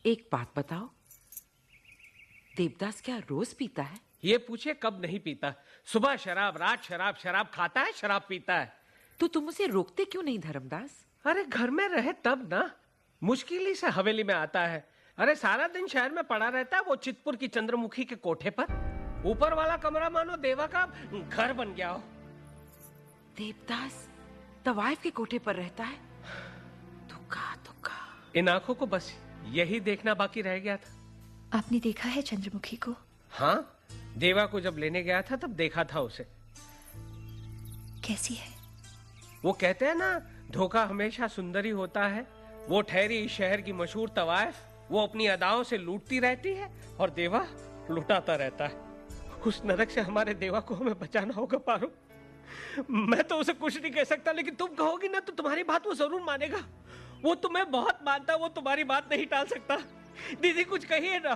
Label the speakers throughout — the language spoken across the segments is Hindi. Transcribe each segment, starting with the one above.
Speaker 1: एक बात बताओ, देवदास क्या रोज पीता है?
Speaker 2: ये पूछे कब नहीं पीता। सुबह शराब, रात शराब, शराब खाता है, शराब पीता है।
Speaker 1: तो तुम उसे रोकते क्यों नहीं धर्मदास?
Speaker 2: अरे घर में रहे तब ना, मुश्किल ही से हवेली में आता है। अरे सारा दिन शहर में पड़ा रहता है वो चितपुर की चंद्रमुखी के कोठे पर। ऊपर वाला कमरा मानो देवा का घर बन गया हो।
Speaker 1: देवदास तवाइफ के कोठे पर रहता है? दुखा दुखा।
Speaker 2: इन आंखों को बस यही देखना बाकी रह गया था।
Speaker 3: आपने देखा है चंद्रमुखी को?
Speaker 2: हाँ, देवा को जब लेने गया था तब देखा था उसे।
Speaker 3: कैसी है?
Speaker 2: वो कहते हैं ना, धोखा हमेशा सुंदरी होता है। वो ठहरी इस शहर की मशहूर तवाइफ, वो अपनी अदाओं से लूटती रहती है और देवा लुटाता रहता है। उस नरक से हमारे देवा को हमें बचाना होगा पारो। मैं तो उसे कुछ नहीं कह सकता, लेकिन तुम कहोगी ना तो तुम्हारी बात वो जरूर मानेगा। वो तुम्हें बहुत मानता, वो तुम्हारी बात नहीं टाल सकता। दीदी कुछ कहिए ना,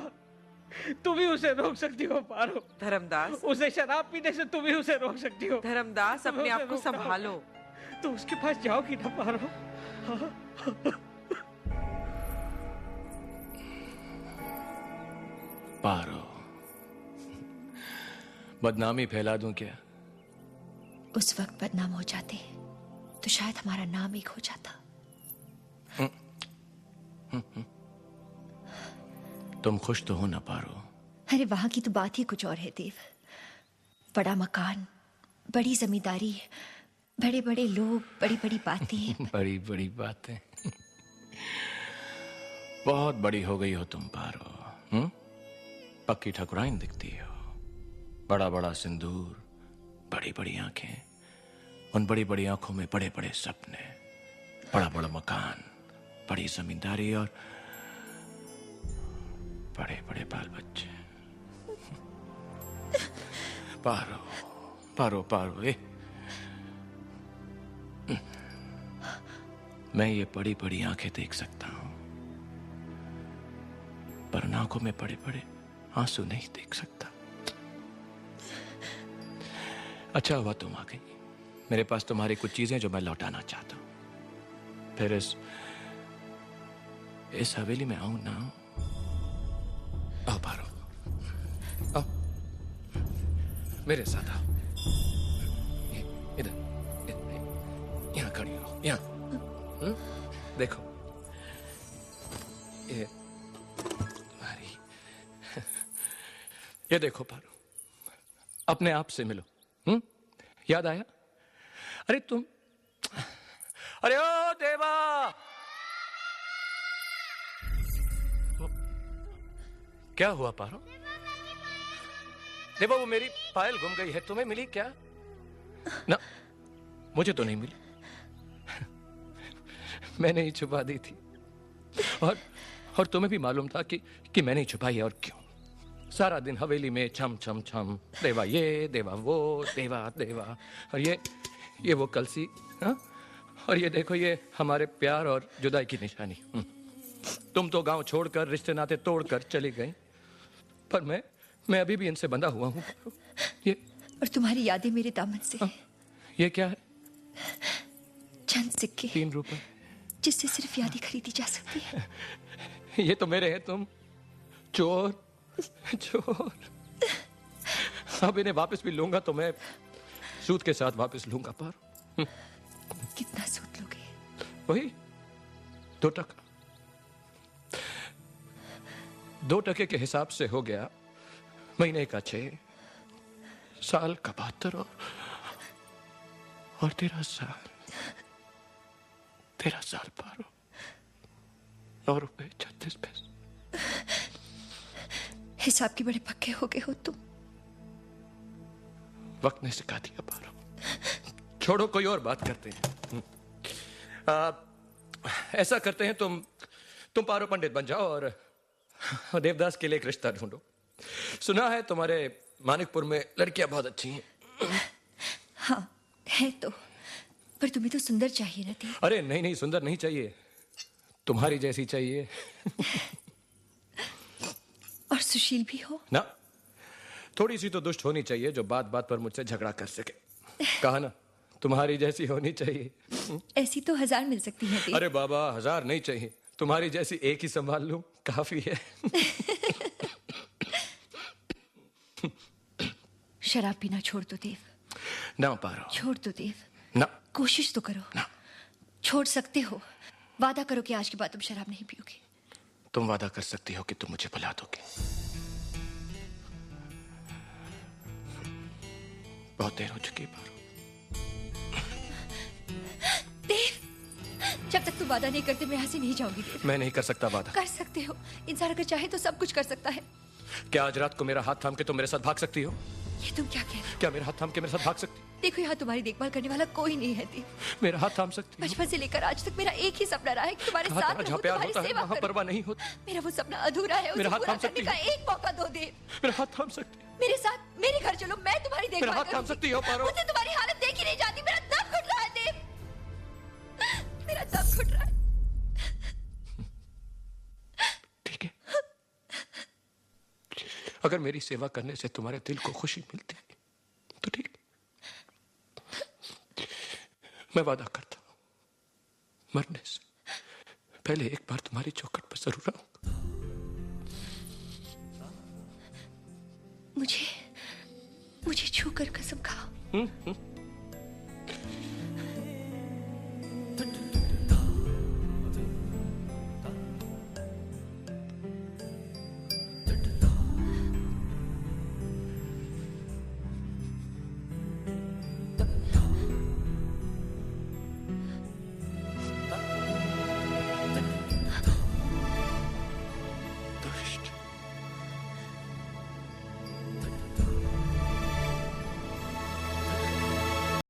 Speaker 2: तुम ही उसे रोक सकती हो पारो।
Speaker 1: धर्मदास,
Speaker 2: उसे शराब पीने से तुम ही उसे रोक सकती हो।
Speaker 1: धर्मदास अपने आप को संभालो।
Speaker 2: तो उसके पास जाओगी ना पारो?
Speaker 4: पारो, बदनामी फैला दूं क्या?
Speaker 3: उस वक्त बदनाम हो जाते तो शायद हमारा नाम ही खो जाता।
Speaker 4: तुम खुश तो हो ना पारो?
Speaker 3: अरे वहां की तो बात ही कुछ और है देव। बड़ा मकान, बड़ी जमींदारी, बड़े बड़े लोग, बड़ी बड़ी बातें।
Speaker 4: बड़ी बड़ी बातें। बहुत बड़ी हो गई हो तुम पारो। पक्की ठकुराइन दिखती हो। बड़ा बड़ा सिंदूर, बड़ी बड़ी आंखें, उन बड़ी बड़ी आंखों में बड़े बड़े सपने, बड़ा बड़ा मकान, बड़ी जमींदारी और बड़े बड़े बाल बच्चे। पारो पारो पारो, मैं ये बड़ी बड़ी आंखें देख सकता हूं, पर उन आंखों में बड़े बड़े आंसू नहीं देख सकता। अच्छा हुआ तुम आ गई। मेरे पास तुम्हारी कुछ चीजें जो मैं लौटाना चाहता हूं। फिर इस हवेली में आऊं ना? आओ पारो, आओ मेरे साथ आओ। इधर, यहां खड़ी हो, यहां। देखो ये तुम्हारी, ये देखो पारो, अपने आप से मिलो। याद आया? अरे तुम, अरे ओ देवा! क्या हुआ पारो? देवा, वो मेरी पायल गुम गई है, तुम्हें मिली क्या? ना, मुझे तो नहीं मिली। मैंने ही छुपा दी थी, और तुम्हें भी मालूम था कि मैंने ही छुपाई है। और क्यों? सारा दिन हवेली में छम छम छम, देवा ये, देवा वो, देवा देवा। और ये वो कलसी, हाँ? और ये देखो, ये हमारे प्यार और जुदाई की निशानी। तुम तो गांव छोड़कर, रिश्ते नाते तोड़कर चली गई, पर मैं अभी भी इनसे बंधा हुआ हूं। ये
Speaker 3: और तुम्हारी यादें मेरे दामन से।
Speaker 4: हाँ? ये क्या है?
Speaker 3: चंद सिक्के,
Speaker 4: 3 रुपए,
Speaker 3: जिससे सिर्फ यादें खरीदी जा सकती है।
Speaker 4: ये तो मेरे हैं। तुम चोर, चोर। अब इन्हें वापस भी लूंगा तो मैं सूद के साथ वापस लूंगा। पर
Speaker 3: कितना सूद लोगे?
Speaker 4: वही 2 टका। 2 टके के हिसाब से हो गया महीने का 6, साल का 72 और 13 साल। 13 साल पारो, 9 रुपए 36 पैसे।
Speaker 3: हिसाब के बड़े पक्के हो गए हो तुम।
Speaker 4: वक्त ने सिखा दिया पारो। छोड़ो, कोई और बात करते हैं। ऐसा करते हैं, तुम पारो पंडित बन जाओ और देवदास के लिए एक रिश्ता ढूंढो। सुना है तुम्हारे मानिकपुर में लड़कियां बहुत अच्छी हैं।
Speaker 3: हाँ है तो, पर तुम्हें तो सुंदर चाहिए ना देव।
Speaker 4: अरे नहीं नहीं, सुंदर नहीं चाहिए, तुम्हारी जैसी चाहिए।
Speaker 3: और सुशील भी हो
Speaker 4: ना? थोड़ी सी तो दुष्ट होनी चाहिए, जो बात बात पर मुझसे झगड़ा कर सके। कहा ना, तुम्हारी जैसी होनी चाहिए।
Speaker 3: ऐसी तो 1000 मिल सकती है देव।
Speaker 4: अरे बाबा, 1000 नहीं चाहिए, तुम्हारी जैसी एक ही संभाल लूं काफी है।
Speaker 3: शराब पीना छोड़ दो देव,
Speaker 4: ना पारो,
Speaker 3: छोड़ दो देव,
Speaker 4: ना।
Speaker 3: कोशिश तो करो
Speaker 4: ना।
Speaker 3: छोड़ सकते हो। वादा करो कि आज के बाद तुम शराब नहीं पियोगे।
Speaker 4: तुम वादा कर सकती हो कि तुम मुझे भुला दोगे। बहुत देर हो चुकी है पारो।
Speaker 3: देव, जब तक तुम वादा नहीं करते मैं यहाँ से नहीं जाऊंगी देव।
Speaker 4: मैं नहीं कर सकता वादा।
Speaker 3: कर सकते हो, इंसान अगर चाहे तो सब कुछ कर सकता है।
Speaker 4: क्या आज रात को मेरा हाथ थाम के तुम मेरे साथ भाग सकती हो?
Speaker 3: ये तुम क्या कह रहे हो?
Speaker 4: क्या मेरा हाथ थाम के मेरे साथ भाग सकती?
Speaker 3: देखो यहाँ तुम्हारी देखभाल करने वाला कोई नहीं है देव।
Speaker 4: मेरा हाथ थाम सकती हो?
Speaker 3: बचपन से लेकर आज तक मेरा एक ही सपना रहा है कि तुम्हारे
Speaker 4: कहा
Speaker 3: साथ
Speaker 4: था, जहाँ
Speaker 3: रहूं,
Speaker 4: प्यार
Speaker 3: तुम्हारी
Speaker 4: होता है
Speaker 3: सेवा
Speaker 4: वहाँ
Speaker 3: करूं।
Speaker 4: परवाह नहीं होती।
Speaker 3: मेरा वो सपना अधूरा है, उसे
Speaker 4: मेरा हाथ
Speaker 3: पूरा
Speaker 4: थाम
Speaker 3: करने
Speaker 4: सकती
Speaker 3: का एक मौका दो देव।
Speaker 4: मेरा हाथ थाम सकती हो?
Speaker 3: मेरे साथ मेरे घर चलो, मैं तुम्हारी
Speaker 4: मेरा
Speaker 3: देखभाल
Speaker 4: हाथ थाम
Speaker 3: करूंगी।
Speaker 4: सकती हो पारो?
Speaker 3: मुझे तुम्हारी हालत देखी नहीं जाती, मेरा दम घुट रहा है देव, मेरा दम घुट रहा है।
Speaker 4: ठीक है, अगर मेरी सेवा करने से तुम्हारे दिल को खुशी मिलती है तो ठीक है। मैं वादा करता हूं, मरने से पहले एक बार तुम्हारी चौखट पर जरूर आऊंगा।
Speaker 3: मुझे छू कर कसम खाओ।